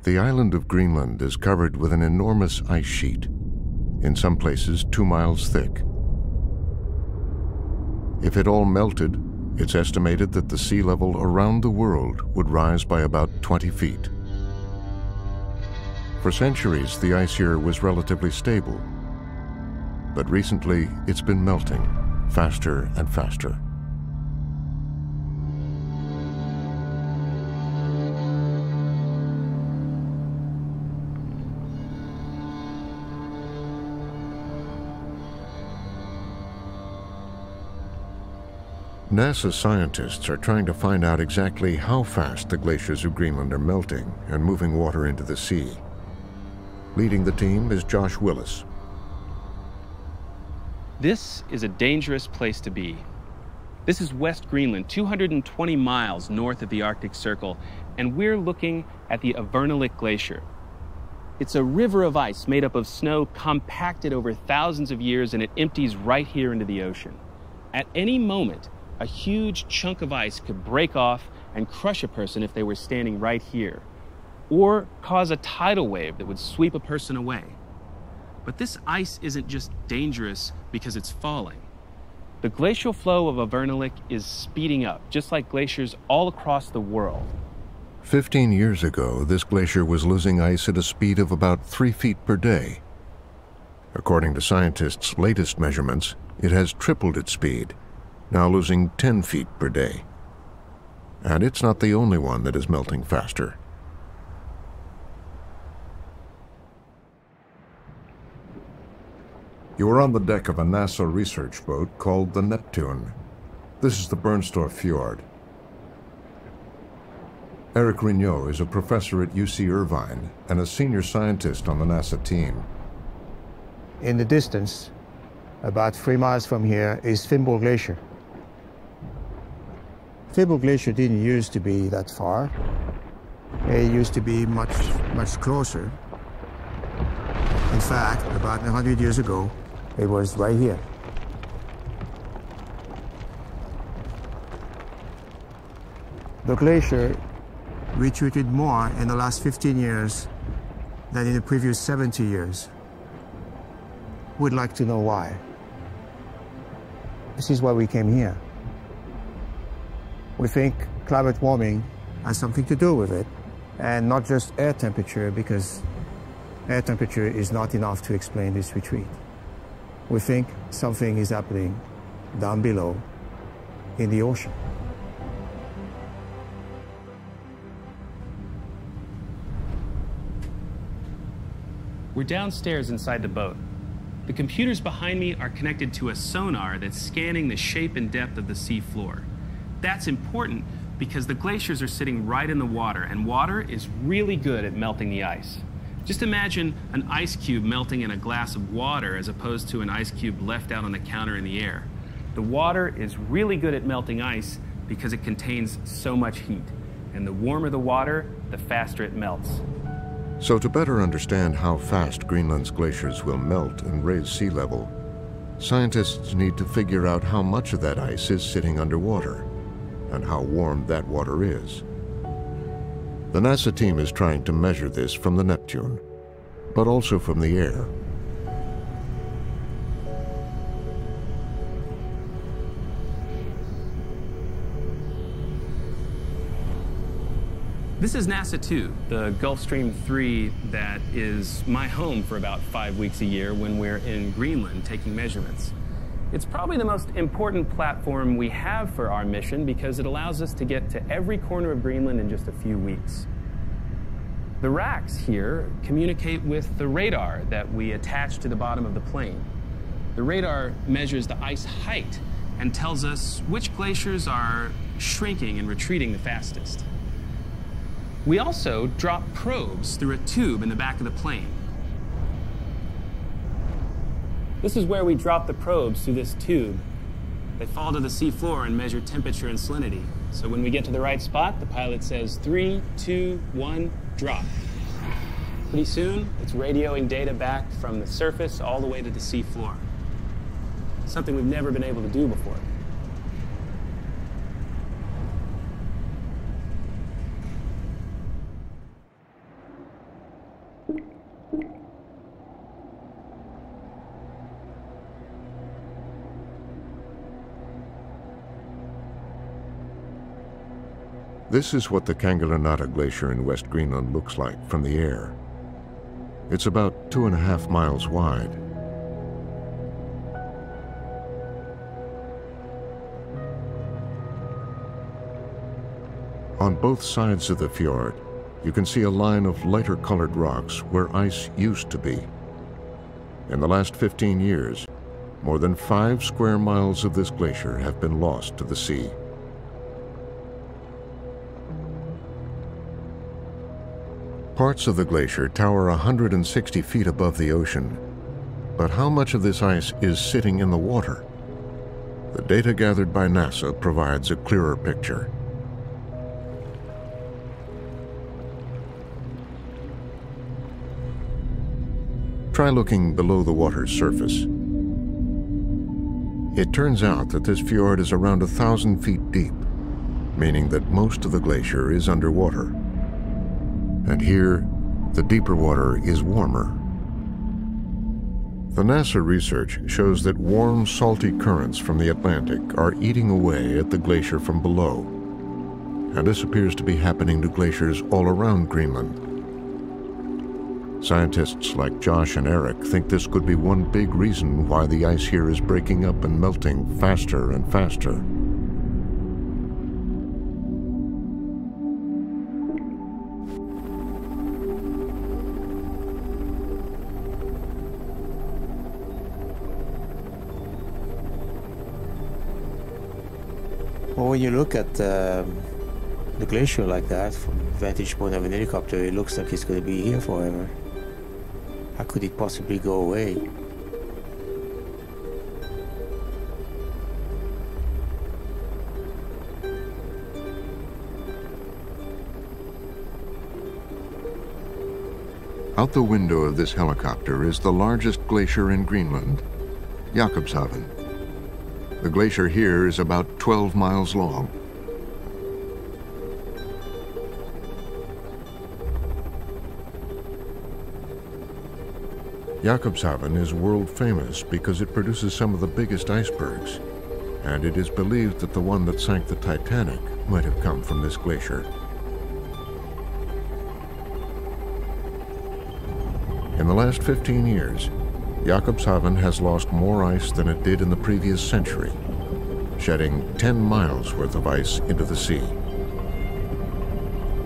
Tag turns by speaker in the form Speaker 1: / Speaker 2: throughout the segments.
Speaker 1: The island of Greenland is covered with an enormous ice sheet, in some places 2 miles thick. If it all melted, it's estimated that the sea level around the world would rise by about 20 feet. For centuries, the ice here was relatively stable, but recently it's been melting faster and faster. NASA scientists are trying to find out exactly how fast the glaciers of Greenland are melting and moving water into the sea. Leading the team is Josh Willis.
Speaker 2: This is a dangerous place to be. This is West Greenland, 220 miles north of the Arctic Circle, and we're looking at the Avernalik Glacier. It's a river of ice made up of snow compacted over thousands of years, and it empties right here into the ocean. At any moment, a huge chunk of ice could break off and crush a person if they were standing right here, or cause a tidal wave that would sweep a person away. But this ice isn't just dangerous because it's falling. The glacial flow of Avernalik is speeding up, just like glaciers all across the world.
Speaker 1: 15 years ago, this glacier was losing ice at a speed of about 3 feet per day. According to scientists' latest measurements, it has tripled its speed, now losing 10 feet per day. And it's not the only one that is melting faster. You are on the deck of a NASA research boat called the Neptune. This is the Bernstorff Fjord. Eric Rignot is a professor at UC Irvine and a senior scientist on the NASA team.
Speaker 3: In the distance, about 3 miles from here, is Fimbul Glacier. Fimbul Glacier didn't used to be that far. It used to be much closer. In fact, about 100 years ago, it was right here. The glacier retreated more in the last 15 years than in the previous 70 years. We'd like to know why. This is why we came here. We think climate warming has something to do with it, and not just air temperature, because air temperature is not enough to explain this retreat. We think something is happening down below in the ocean.
Speaker 2: We're downstairs inside the boat. The computers behind me are connected to a sonar that's scanning the shape and depth of the sea floor. That's important because the glaciers are sitting right in the water, and water is really good at melting the ice. Just imagine an ice cube melting in a glass of water as opposed to an ice cube left out on the counter in the air. The water is really good at melting ice because it contains so much heat, and the warmer the water, the faster it melts.
Speaker 1: So to better understand how fast Greenland's glaciers will melt and raise sea level, scientists need to figure out how much of that ice is sitting underwater and how warm that water is. The NASA team is trying to measure this from the Neptune, but also from the air.
Speaker 2: This is NASA 2, the Gulfstream 3 that is my home for about 5 weeks a year when we're in Greenland taking measurements. It's probably the most important platform we have for our mission because it allows us to get to every corner of Greenland in just a few weeks. The racks here communicate with the radar that we attach to the bottom of the plane. The radar measures the ice height and tells us which glaciers are shrinking and retreating the fastest. We also drop probes through a tube in the back of the plane. This is where we drop the probes through this tube. They fall to the seafloor and measure temperature and salinity. So when we get to the right spot, the pilot says 3, 2, 1, drop. Pretty soon, it's radioing data back from the surface all the way to the seafloor. Something we've never been able to do before.
Speaker 1: This is what the Kangerluarsuk Glacier in West Greenland looks like from the air. It's about 2.5 miles wide. On both sides of the fjord, you can see a line of lighter colored rocks where ice used to be. In the last 15 years, more than 5 square miles of this glacier have been lost to the sea. Parts of the glacier tower 160 feet above the ocean. But how much of this ice is sitting in the water? The data gathered by NASA provides a clearer picture. Try looking below the water's surface. It turns out that this fjord is around 1,000 feet deep, meaning that most of the glacier is underwater. And here, the deeper water is warmer. The NASA research shows that warm, salty currents from the Atlantic are eating away at the glacier from below. And this appears to be happening to glaciers all around Greenland. Scientists like Josh and Eric think this could be one big reason why the ice here is breaking up and melting faster and faster.
Speaker 4: Well, when you look at the glacier like that, from the vantage point of an helicopter, it looks like it's going to be here forever. How could it possibly go away?
Speaker 1: Out the window of this helicopter is the largest glacier in Greenland, Jakobshavn. The glacier here is about 12 miles long. Jakobshavn is world famous because it produces some of the biggest icebergs, and it is believed that the one that sank the Titanic might have come from this glacier. In the last 15 years, Jakobshavn has lost more ice than it did in the previous century, shedding 10 miles worth of ice into the sea.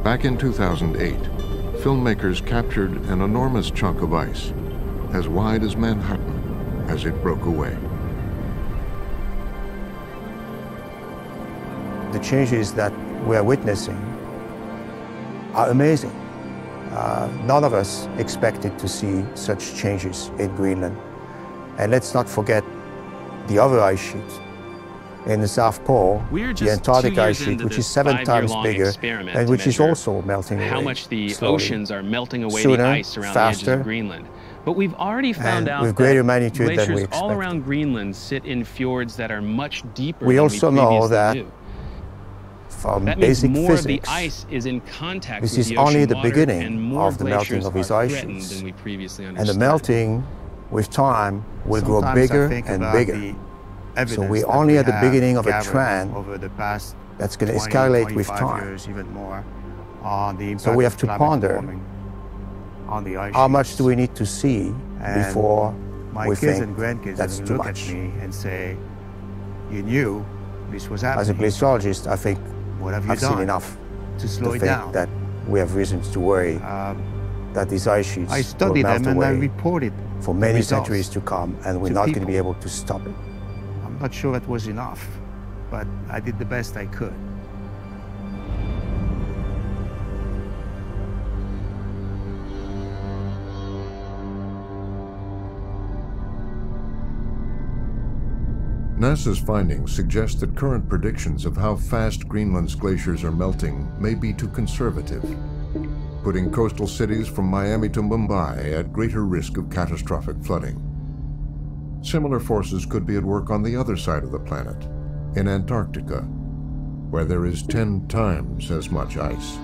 Speaker 1: Back in 2008, filmmakers captured an enormous chunk of ice, as wide as Manhattan, as it broke away.
Speaker 3: The changes that we are witnessing are amazing. None of us expected to see such changes in Greenland. And let's not forget the other ice sheets. In the South Pole, the Antarctic ice sheet, which is 7 times bigger and which is also melting away
Speaker 2: how much the
Speaker 3: slowly.
Speaker 2: Oceans are melting away
Speaker 3: Sooner,
Speaker 2: the ice around
Speaker 3: faster,
Speaker 2: the edges of Greenland. But we've already found out
Speaker 3: with greater
Speaker 2: that
Speaker 3: magnitude than we
Speaker 2: glaciers
Speaker 3: expected.
Speaker 2: all around Greenland sit in fjords that are much deeper
Speaker 3: We
Speaker 2: than
Speaker 3: also
Speaker 2: we
Speaker 3: know
Speaker 2: previously
Speaker 3: that
Speaker 2: knew.
Speaker 3: From
Speaker 2: That means
Speaker 3: basic
Speaker 2: more of the
Speaker 3: physics,
Speaker 2: ice is in contact
Speaker 3: this
Speaker 2: with
Speaker 3: is
Speaker 2: the
Speaker 3: only
Speaker 2: ocean
Speaker 3: the
Speaker 2: water,
Speaker 3: beginning
Speaker 2: and more
Speaker 3: of the melting
Speaker 2: glaciers
Speaker 3: of these
Speaker 2: are
Speaker 3: ice
Speaker 2: threatened
Speaker 3: sheets.
Speaker 2: than we previously
Speaker 3: and the
Speaker 2: understood.
Speaker 3: melting, with time, will grow
Speaker 5: Sometimes
Speaker 3: bigger
Speaker 5: I think
Speaker 3: and
Speaker 5: about
Speaker 3: bigger.
Speaker 5: the
Speaker 3: So
Speaker 5: evidence
Speaker 3: we're
Speaker 5: that
Speaker 3: only
Speaker 5: we
Speaker 3: at the
Speaker 5: have
Speaker 3: beginning of a
Speaker 5: gathered
Speaker 3: trend
Speaker 5: over the past
Speaker 3: that's going to
Speaker 5: 20,
Speaker 3: escalate with
Speaker 5: 25
Speaker 3: time.
Speaker 5: years, even more, on the impact
Speaker 3: So we have
Speaker 5: of
Speaker 3: to
Speaker 5: climate
Speaker 3: ponder
Speaker 5: warming on the ice
Speaker 3: How much
Speaker 5: sheets.
Speaker 3: do we need to see
Speaker 5: And
Speaker 3: before
Speaker 5: my
Speaker 3: we
Speaker 5: kids
Speaker 3: think
Speaker 5: and grandkids
Speaker 3: that's
Speaker 5: will
Speaker 3: too
Speaker 5: look
Speaker 3: much?
Speaker 5: at me and say, "You knew this was happening.
Speaker 3: As a glaciologist, I think
Speaker 5: What have you
Speaker 3: I've
Speaker 5: done
Speaker 3: seen enough
Speaker 5: to slow
Speaker 3: to
Speaker 5: it
Speaker 3: think
Speaker 5: down?"
Speaker 3: that we have reasons to worry that these ice sheets
Speaker 5: I
Speaker 3: will
Speaker 5: studied
Speaker 3: melt
Speaker 5: them and I
Speaker 3: away
Speaker 5: reported
Speaker 3: for many
Speaker 5: results
Speaker 3: centuries to come, and we're
Speaker 5: to
Speaker 3: not going to
Speaker 5: people.
Speaker 3: be able to stop it.
Speaker 5: I'm not sure that was enough, but I did the best I could.
Speaker 1: NASA's findings suggest that current predictions of how fast Greenland's glaciers are melting may be too conservative, putting coastal cities from Miami to Mumbai at greater risk of catastrophic flooding. Similar forces could be at work on the other side of the planet, in Antarctica, where there is 10 times as much ice.